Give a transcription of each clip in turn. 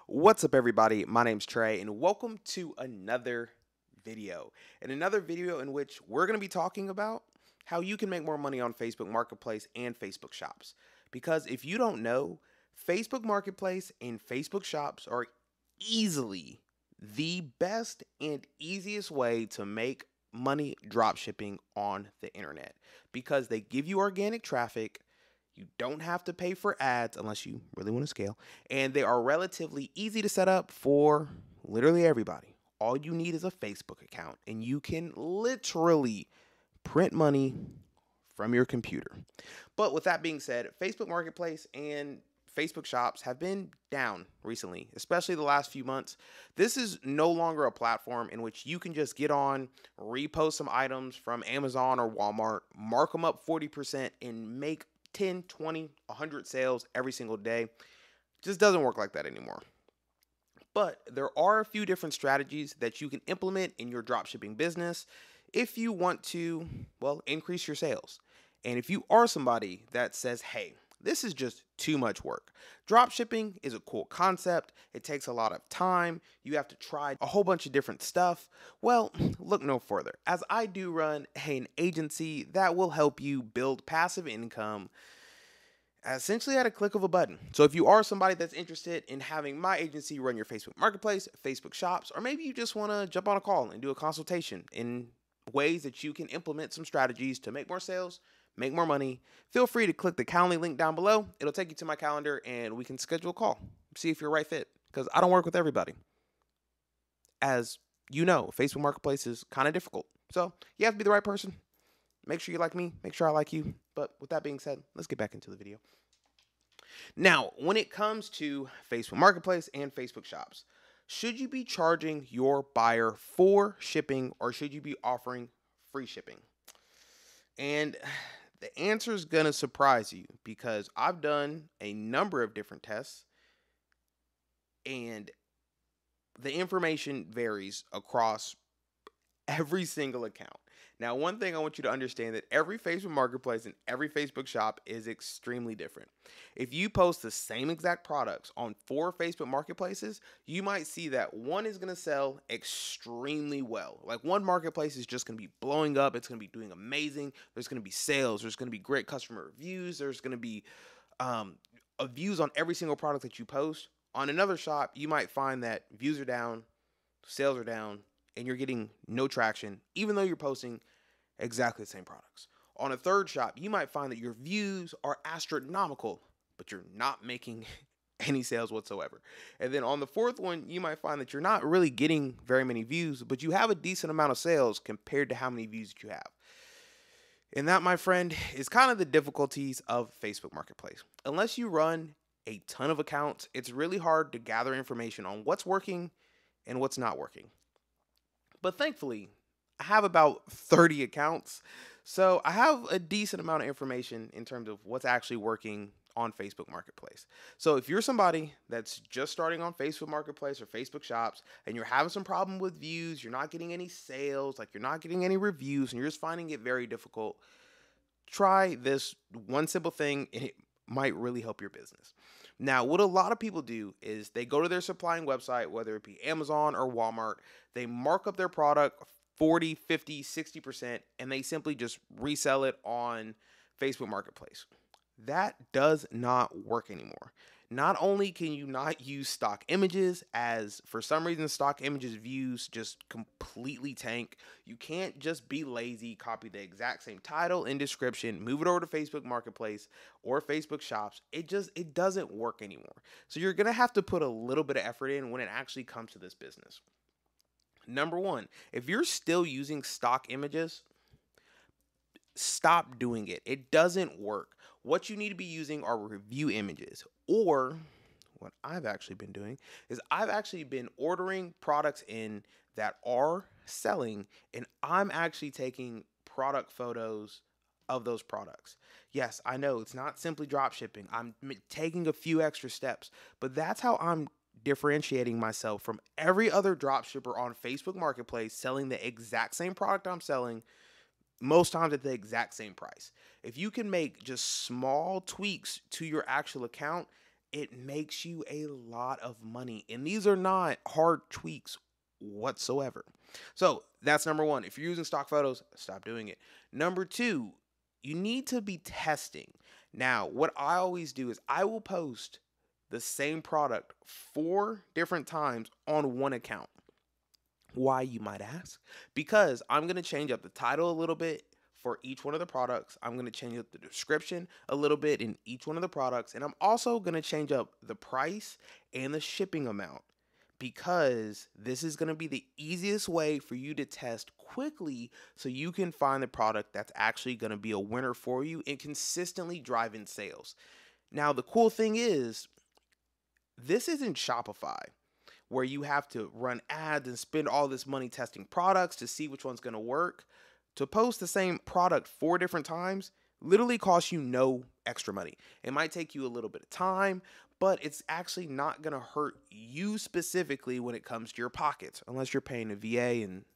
What's up, everybody? My name's Trey, and welcome to another video. In which we're going to be talking about how you can make more money on Facebook Marketplace and Facebook Shops. Because if you don't know, Facebook Marketplace and Facebook Shops are easily the best and easiest way to make money drop shipping on the internet because they give you organic traffic. You don't have to pay for ads unless you really want to scale. And they are relatively easy to set up for literally everybody. All you need is a Facebook account, and you can literally print money from your computer. But with that being said, Facebook Marketplace and Facebook Shops have been down recently, especially the last few months. This is no longer a platform in which you can just get on, repost some items from Amazon or Walmart, mark them up 40%, and make 10, 20, 100 sales every single day. It just doesn't work like that anymore. But there are a few different strategies that you can implement in your dropshipping business if you want to, well, increase your sales. And if you are somebody that says, hey, this is just too much work. Dropshipping is a cool concept. It takes a lot of time. You have to try a whole bunch of different stuff. Well, look no further, as I do run an agency that will help you build passive income essentially at a click of a button. So if you are somebody that's interested in having my agency run your Facebook Marketplace, Facebook Shops, or maybe you just want to jump on a call and do a consultation in ways that you can implement some strategies to make more sales, make more money, feel free to click the Calendly link down below. It'll take you to my calendar and we can schedule a call. See if you're a right fit, because I don't work with everybody. As you know, Facebook Marketplace is kind of difficult. So you have to be the right person. Make sure you like me. Make sure I like you. But with that being said, let's get back into the video. Now, when it comes to Facebook Marketplace and Facebook Shops, should you be charging your buyer for shipping or should you be offering free shipping? And the answer is going to surprise you because I've done a number of different tests and the information varies across every single account. Now, one thing I want you to understand that every Facebook Marketplace and every Facebook shop is extremely different. If you post the same exact products on 4 Facebook Marketplaces, you might see that one is going to sell extremely well. Like one marketplace is just going to be blowing up. It's going to be doing amazing. There's going to be sales. There's going to be great customer reviews. There's going to be views on every single product that you post. On another shop, you might find that views are down, sales are down, and you're getting no traction, even though you're posting exactly the same products. On a third shop, you might find that your views are astronomical, but you're not making any sales whatsoever. And then on the fourth one, you might find that you're not really getting very many views, but you have a decent amount of sales compared to how many views that you have. And that, my friend, is kind of the difficulties of Facebook Marketplace. Unless you run a ton of accounts, it's really hard to gather information on what's working and what's not working. But thankfully, I have about 30 accounts, so I have a decent amount of information in terms of what's actually working on Facebook Marketplace. So if you're somebody that's just starting on Facebook Marketplace or Facebook Shops and you're having some problem with views, you're not getting any sales, like you're not getting any reviews, and you're just finding it very difficult, try this one simple thing and it might really help your business. Now, what a lot of people do is they go to their supplying website, whether it be Amazon or Walmart, they mark up their product 40, 50, 60%, and they simply just resell it on Facebook Marketplace. That does not work anymore. Not only can you not use stock images, as for some reason stock images views just completely tank. You can't just be lazy, copy the exact same title and description, move it over to Facebook Marketplace or Facebook Shops. It doesn't work anymore. So you're going to have to put a little bit of effort in when it actually comes to this business. Number one, if you're still using stock images, stop doing it. It doesn't work. What you need to be using are review images, or what I've actually been doing is I've actually been ordering products in that are selling, and I'm actually taking product photos of those products. Yes, I know it's not simply drop shipping. I'm taking a few extra steps, but that's how I'm differentiating myself from every other drop shipper on Facebook Marketplace selling the exact same product I'm selling, most times at the exact same price. If you can make just small tweaks to your actual account, it makes you a lot of money. And these are not hard tweaks whatsoever. So that's number one. If you're using stock photos, stop doing it. Number two, you need to be testing. Now, what I always do is I will post the same product 4 different times on one account. Why, you might ask? Because I'm going to change up the title a little bit for each one of the products. I'm going to change up the description a little bit in each one of the products. And I'm also going to change up the price and the shipping amount, because this is going to be the easiest way for you to test quickly so you can find the product that's actually going to be a winner for you and consistently drive in sales. Now, the cool thing is, this isn't Shopify, where you have to run ads and spend all this money testing products to see which one's going to work. To post the same product 4 different times literally costs you no extra money. It might take you a little bit of time, but it's actually not going to hurt you specifically when it comes to your pockets, unless you're paying a VA, and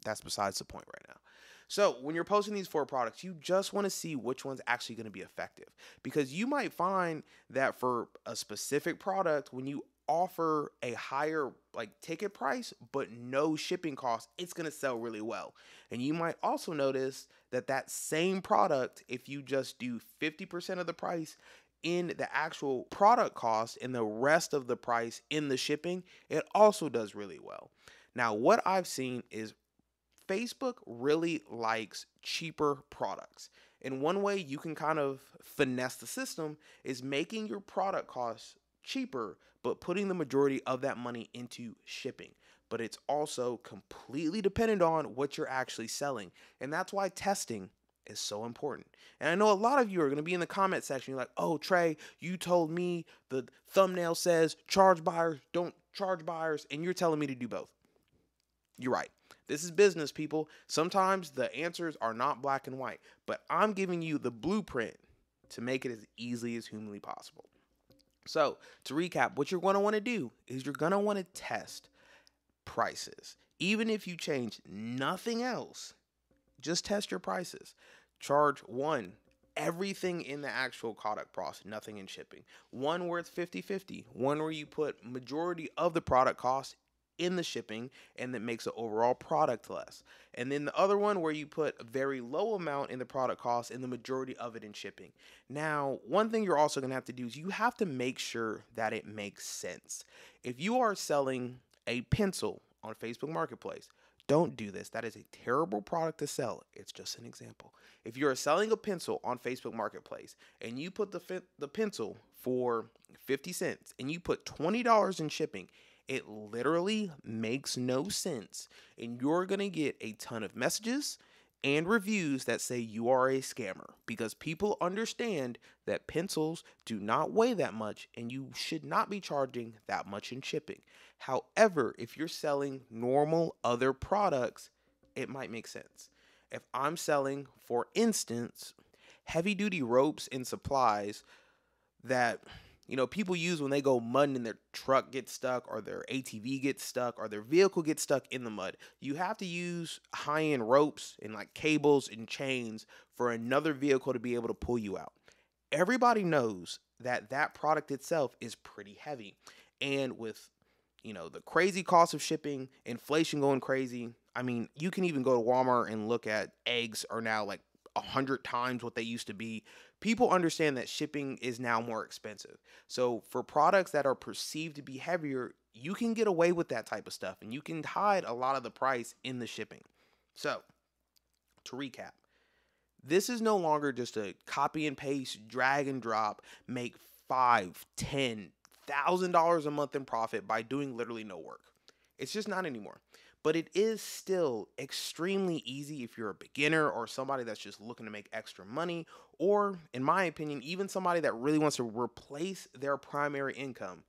that's besides the point right now. So when you're posting these 4 products, you just want to see which one's actually going to be effective, because you might find that for a specific product, when you offer a higher ticket price but no shipping costs, it's going to sell really well. And you might also notice that that same product, if you just do 50% of the price in the actual product cost and the rest of the price in the shipping, it also does really well. Now, what I've seen is Facebook really likes cheaper products. And one way you can kind of finesse the system is making your product costs cheaper, but putting the majority of that money into shipping. But it's also completely dependent on what you're actually selling. And that's why testing is so important. And I know a lot of you are going to be in the comment section. You're like, oh, Trey, you told me the thumbnail says charge buyers, don't charge buyers, and you're telling me to do both. You're right. This is business, people. Sometimes the answers are not black and white, but I'm giving you the blueprint to make it as easily as humanly possible. So to recap, what you're going to want to do is you're going to want to test prices. Even if you change nothing else, just test your prices. Charge one, everything in the actual product cost, nothing in shipping. One where it's 50-50. One where you put majority of the product cost in the shipping, and that makes the overall product less. And then the other one where you put a very low amount in the product cost and the majority of it in shipping. Now, one thing you're also going to have to do is you have to make sure that it makes sense. If you are selling a pencil on Facebook Marketplace, don't do this. That is a terrible product to sell. It's just an example. If you're selling a pencil on Facebook Marketplace and you put the pencil for 50 cents and you put $20 in shipping, it literally makes no sense, and you're going to get a ton of messages and reviews that say you are a scammer, because people understand that pencils do not weigh that much and you should not be charging that much in shipping. However, if you're selling normal other products, it might make sense. If I'm selling, for instance, heavy-duty ropes and supplies that people use when they go mudding and their truck gets stuck or their ATV gets stuck or their vehicle gets stuck in the mud. You have to use high-end ropes and cables and chains for another vehicle to be able to pull you out. Everybody knows that that product itself is pretty heavy. And with, the crazy cost of shipping, inflation going crazy, you can even go to Walmart and look at eggs are now 100 times what they used to be. People understand that shipping is now more expensive. So for products that are perceived to be heavier, you can get away with that type of stuff and you can hide a lot of the price in the shipping. So to recap, this is no longer just a copy and paste, drag and drop, make $5,000, $10,000 a month in profit by doing literally no work. It's just not anymore. But it is still extremely easy if you're a beginner or somebody that's just looking to make extra money, or, in my opinion, even somebody that really wants to replace their primary income.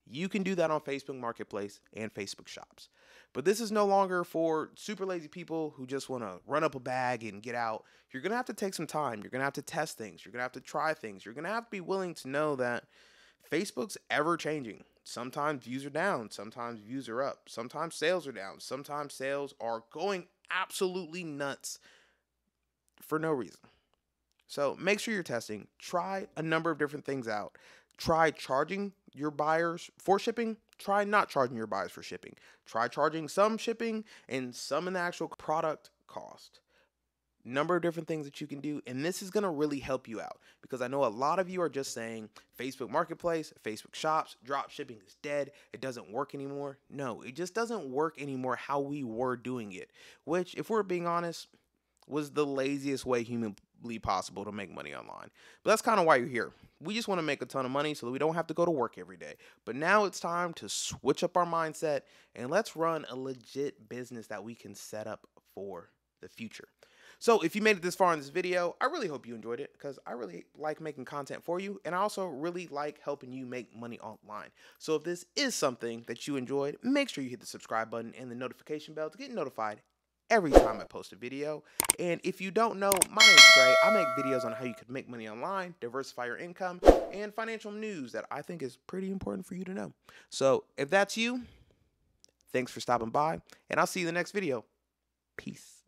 You can do that on Facebook Marketplace and Facebook Shops. But this is no longer for super lazy people who just want to run up a bag and get out. You're going to have to take some time. You're going to have to test things. You're going to have to try things. You're going to have to be willing to know that Facebook's ever changing. Sometimes views are down, sometimes views are up, sometimes sales are down, sometimes sales are going absolutely nuts for no reason. So make sure you're testing. Try a number of different things out. try charging your buyers for shipping. Try not charging your buyers for shipping. Try charging some shipping and some in the actual product cost. Number of different things that you can do, and this is going to really help you out, because I know a lot of you are just saying Facebook Marketplace, Facebook Shops, drop shipping is dead, it doesn't work anymore. No, it just doesn't work anymore how we were doing it, which, if we're being honest, was the laziest way humanly possible to make money online. But that's kind of why you're here. We just want to make a ton of money so that we don't have to go to work every day. But now it's time to switch up our mindset and let's run a legit business that we can set up for the future. So if you made it this far in this video, I really hope you enjoyed it, because I really like making content for you, and I also really like helping you make money online. So if this is something that you enjoyed, make sure you hit the subscribe button and the notification bell to get notified every time I post a video. And if you don't know, my name's Trey. I make videos on how you can make money online, diversify your income, and financial news that I think is pretty important for you to know. So if that's you, thanks for stopping by, and I'll see you in the next video. Peace.